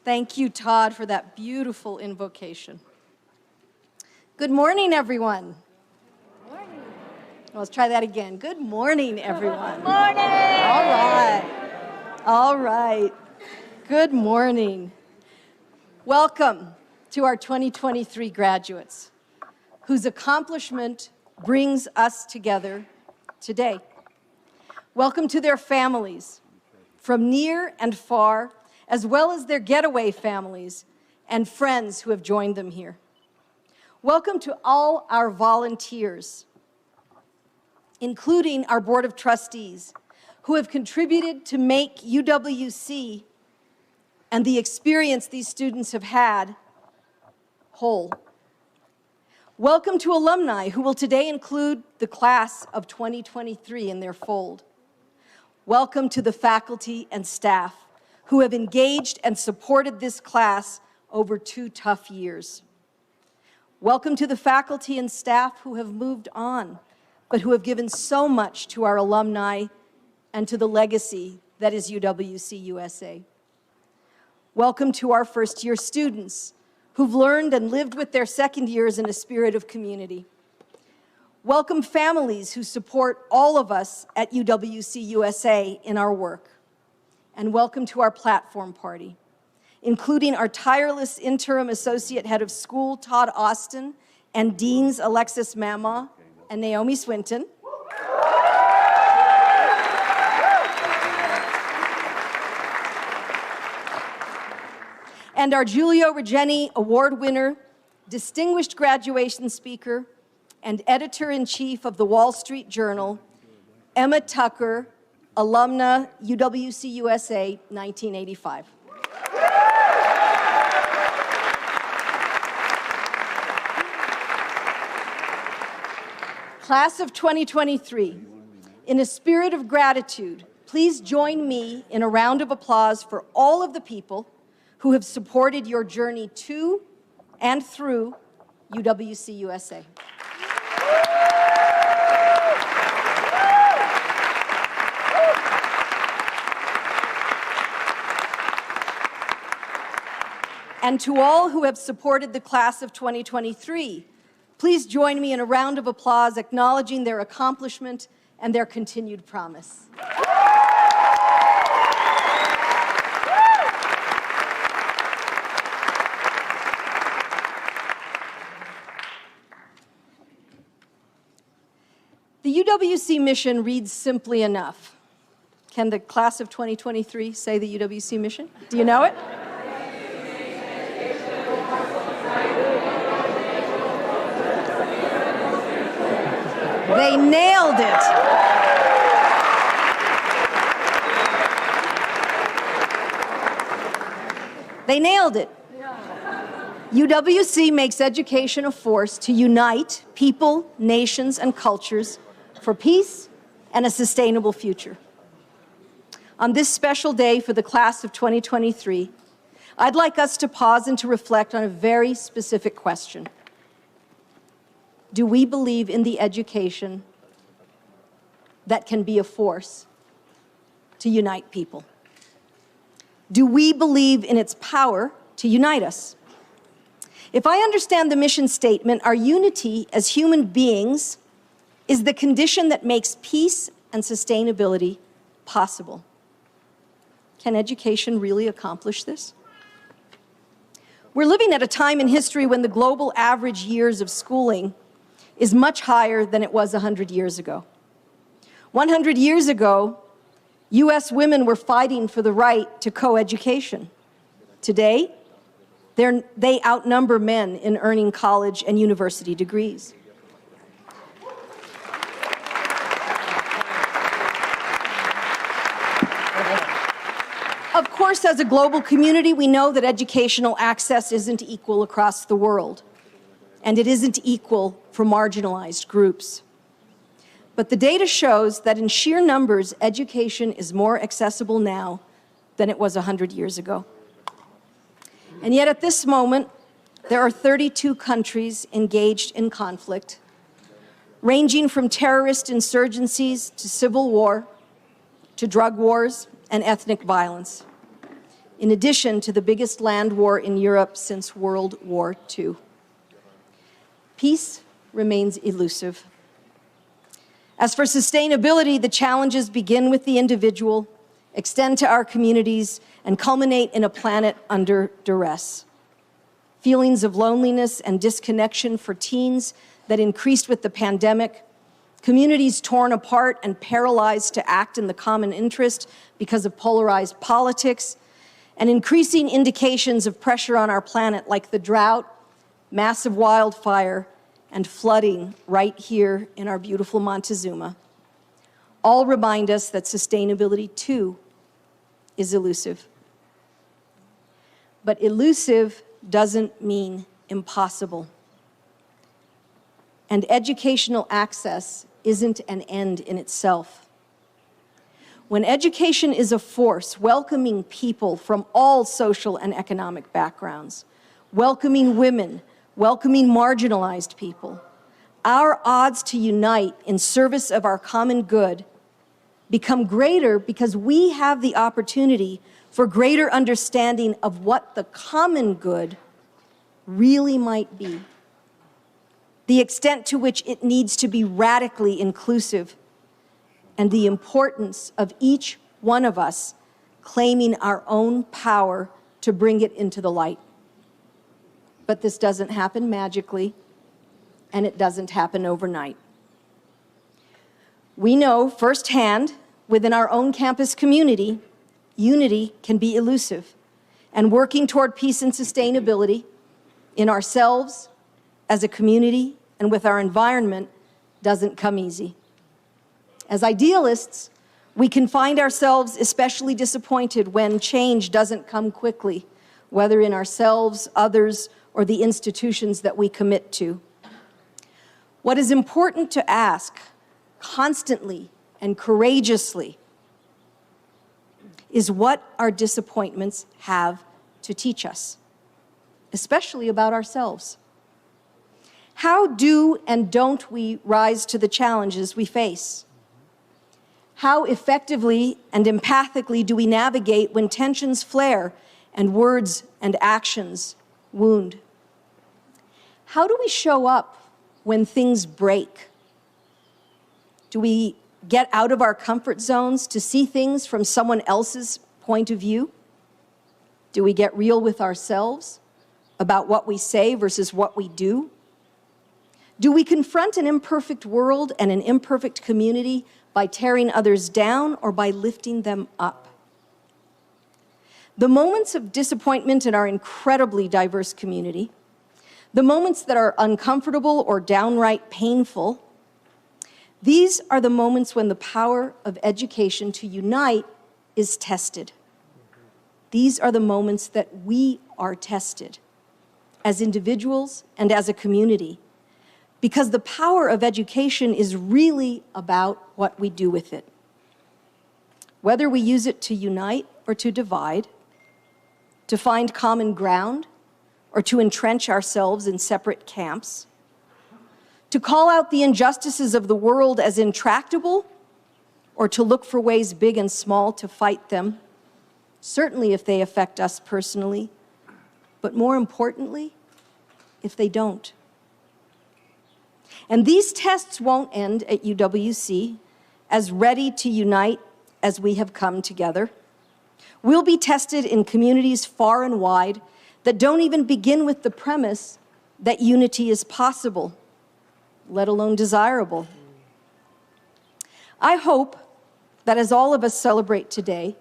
Thank you, Todd, for that beautiful invocation. Good morning, everyone. Good morning. Let's try that again. Good morning, everyone. Good morning. All right. All right. Good morning. Welcome to our 2023 graduates, whose accomplishment brings us together today. Welcome to their families, from near and far, as well as their getaway families and friends who have joined them here. Welcome to all our volunteers, including our Board of Trustees, who have contributed to make UWC and the experience these students have had whole. Welcome to alumni who will today include the class of 2023 in their fold. Welcome to the faculty and staff who have engaged and supported this class over 2 tough years. Welcome to the faculty and staff who have moved on, but who have given so much to our alumni and to the legacy that is UWC-USA. Welcome to our first-year students who've learned and lived with their second years in a spirit of community. Welcome families who support all of us at UWC-USA in our work. And welcome to our platform party, including our tireless interim associate head of school, Todd Austin, and deans Alexis Mamaw and Naomi Swinton. And our Giulio Regeni Award winner, distinguished graduation speaker, and editor-in-chief of the Wall Street Journal, Emma Tucker, alumna, UWC-USA, 1985. Class of 2023, in a spirit of gratitude, please join me in a round of applause for all of the people who have supported your journey to and through UWC-USA. And to all who have supported the class of 2023, please join me in a round of applause acknowledging their accomplishment and their continued promise. The UWC mission reads simply enough. Can the class of 2023 say the UWC mission? Do you know it? They nailed it. They nailed it. UWC makes education a force to unite people, nations, and cultures for peace and a sustainable future. On this special day for the class of 2023, I'd like us to pause and to reflect on a very specific question. Do we believe in the education that can be a force to unite people? Do we believe in its power to unite us? If I understand the mission statement, our unity as human beings is the condition that makes peace and sustainability possible. Can education really accomplish this? We're living at a time in history when the global average years of schooling is much higher than it was 100 years ago. 100 years ago, U.S. women were fighting for the right to co-education. Today, they outnumber men in earning college and university degrees. Of course, as a global community, we know that educational access isn't equal across the world, and it isn't equal for marginalized groups. But the data shows that in sheer numbers, education is more accessible now than it was 100 years ago. And yet at this moment, there are 32 countries engaged in conflict, ranging from terrorist insurgencies to civil war, to drug wars and ethnic violence. in addition to the biggest land war in Europe since World War II. Peace remains elusive. As for sustainability, the challenges begin with the individual, extend to our communities, and culminate in a planet under duress. Feelings of loneliness and disconnection for teens that increased with the pandemic, communities torn apart and paralyzed to act in the common interest because of polarized politics, and increasing indications of pressure on our planet like the drought, massive wildfire, and flooding right here in our beautiful Montezuma, all remind us that sustainability too is elusive. But elusive doesn't mean impossible. And educational access isn't an end in itself. When education is a force welcoming people from all social and economic backgrounds, welcoming women, welcoming marginalized people, our odds to unite in service of our common good become greater because we have the opportunity for greater understanding of what the common good really might be, the extent to which it needs to be radically inclusive, and the importance of each one of us claiming our own power to bring it into the light. But this doesn't happen magically, and it doesn't happen overnight. We know firsthand within our own campus community, unity can be elusive, and working toward peace and sustainability in ourselves, as a community, and with our environment doesn't come easy. As idealists, we can find ourselves especially disappointed when change doesn't come quickly, whether in ourselves, others, or the institutions that we commit to. What is important to ask constantly and courageously is what our disappointments have to teach us, especially about ourselves. How do and don't we rise to the challenges we face? How effectively and empathically do we navigate when tensions flare and words and actions wound? How do we show up when things break? Do we get out of our comfort zones to see things from someone else's point of view? Do we get real with ourselves about what we say versus what we do? Do we confront an imperfect world and an imperfect community by tearing others down or by lifting them up? The moments of disappointment in our incredibly diverse community, the moments that are uncomfortable or downright painful, these are the moments when the power of education to unite is tested. These are the moments that we are tested as individuals and as a community, because the power of education is really about what we do with it. Whether we use it to unite or to divide, to find common ground, or to entrench ourselves in separate camps, to call out the injustices of the world as intractable, or to look for ways big and small to fight them, certainly if they affect us personally, but more importantly, if they don't. And these tests won't end at UWC as ready to unite as we have come together. We'll be tested in communities far and wide that don't even begin with the premise that unity is possible, let alone desirable. I hope that as all of us celebrate today,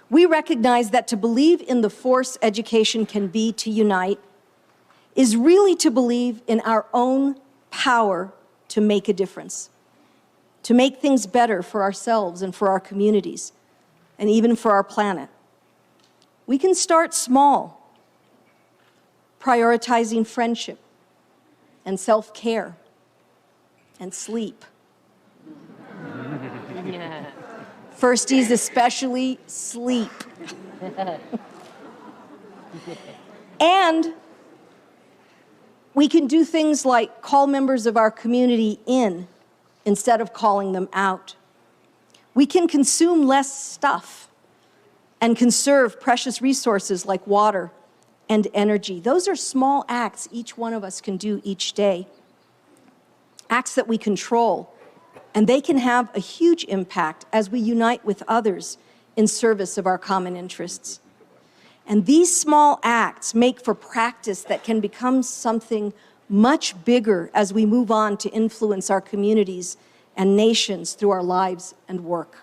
we recognize that to believe in the force education can be to unite is really to believe in our own power to make a difference, to make things better for ourselves and for our communities, and even for our planet. We can start small, prioritizing friendship and self-care and sleep. Firsties especially, sleep. And we can do things like call members of our community in instead of calling them out. We can consume less stuff and conserve precious resources like water and energy. Those are small acts each one of us can do each day, acts that we control, and they can have a huge impact as we unite with others in service of our common interests. And these small acts make for practice that can become something much bigger as we move on to influence our communities and nations through our lives and work.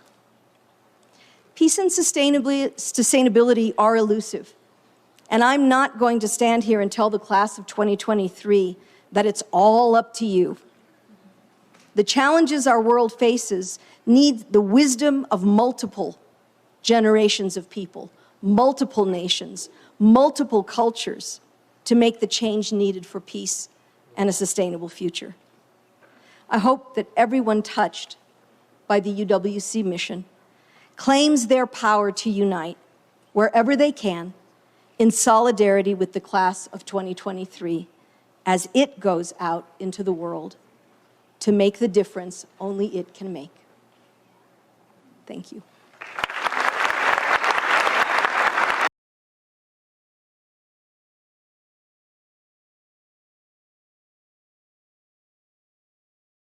Peace and sustainability are elusive, and I'm not going to stand here and tell the class of 2023 that it's all up to you. The challenges our world faces need the wisdom of multiple generations of people, multiple nations, multiple cultures to make the change needed for peace and a sustainable future. I hope that everyone touched by the UWC mission claims their power to unite wherever they can in solidarity with the class of 2023 as it goes out into the world to make the difference only it can make. Thank you.